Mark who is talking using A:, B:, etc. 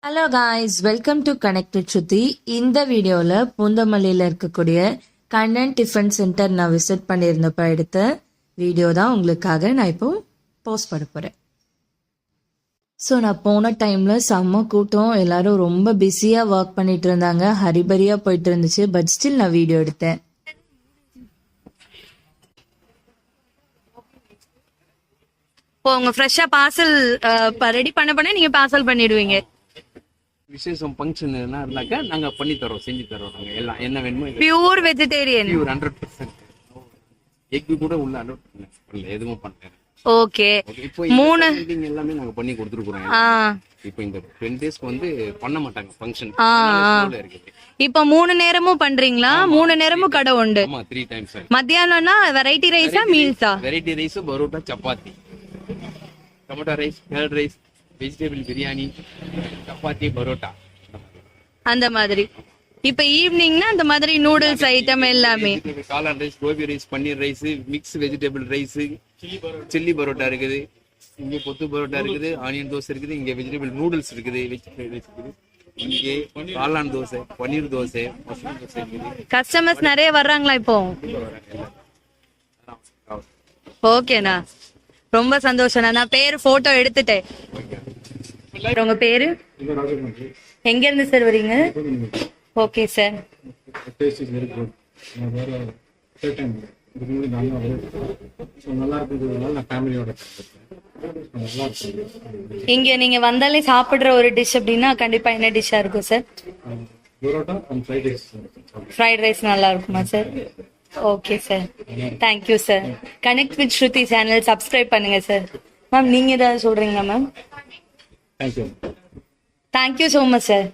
A: Hello guys, welcome to connect with Shruti. இந்த வீடியோவில் பூந்தமல்லியில் இருக்கக்கூடிய கண்ணன் டிஃபன் சென்டர் நான் விசிட் பண்ணியிருந்தப்போ எடுத்த வீடியோ தான் உங்களுக்காக நான் இப்போ போஸ்ட் பண்ண போகிறேன். ஸோ நான் போன டைமில் செம்ம கூட்டம், எல்லாரும் ரொம்ப பிஸியாக ஒர்க் பண்ணிட்டு இருந்தாங்க, ஹரிபரியாக போயிட்டு இருந்துச்சு. பட் ஸ்டில் நான் வீடியோ எடுத்தேன்.
B: இப்போ உங்க ஃப்ரெஷ்ஷா பார்சல் ரெடி பண்ண நீங்க பார்சல் பண்ணிடுவீங்க.
C: விசேஷம் ஃபங்க்ஷன் இருந்தாக்கா நாங்க பண்ணி தரோம், செஞ்சு தரோம். நாங்க எல்லாம் என்ன வேணுமோ
B: பியூர் வெஜிடேரியன்,
C: பியூர் 100%. எக் கூட உள்ள அலோட் பண்ணல, எதுவும் பண்ணல.
B: ஓகே.
C: இப்போ
B: 3
C: எல்லாமே நாங்க பண்ணி கொடுத்துருக்கோம். இப்போ இந்த 10 டேஸ்க்கு வந்து பண்ண மாட்டாங்க ஃபங்க்ஷன் இருக்குது.
B: இப்போ 3 நேரமும் பண்றீங்களா? 3 நேரமும் கடை உண்டு.
C: ஆமா, 3 டைம்ஸ்.
B: மத்தியானம்னா வெரைட்டி ரைஸா மீல்ஸா?
C: Variety rice, parotta, chapati, tomato rice, curd rice, vegetable biryani, chapati, parotta,
B: அந்த மாதிரி. இப்ப ஈவினிங்னா அந்த மாதிரி நூடுல்ஸ் ஐட்டம் எல்லாமே.
C: காளான் rice, gobi rice, paneer rice, mix vegetable rice, chilli parotta இருக்குது, இங்க கொத்து பரோட்டா இருக்குது, ஆனியன் தோசை இருக்குது, இங்க வெஜிடபிள் நூடுல்ஸ் இருக்குது, வெஜ் ஃப்ரைட் ரைஸ் இருக்குது, இங்கே காளான் தோசை, பன்னீர் தோசை, மஷ்ரூம் தோசை இருக்குது.
B: கஸ்டமர்ஸ் நிறைய வர்றாங்களா இப்போ? ஓகேண்ணா, ரொம்ப சந்தோஷம்ண்ணா. நான் பேரு போட்டோ எடுத்துட்டேன். உங்க பேரு? எங்க இருந்து சார் வரீங்க? Okay sir. இங்க நீங்க வந்தாலே சாப்பிடுற ஒரு டிஷ் அப்படின்னா கண்டிப்பா என்ன டிஷ்ஷா இருக்கும் சார்? ஃப்ரைட் ரைஸ் நல்லா இருக்குமா sir? Okay sir, thank you sir. Connect with Shruti channel subscribe பண்ணுங்க சார். மேம், நீங்க ஏதாவது சொல்றீங்களா ma'am? Thank you so much sir.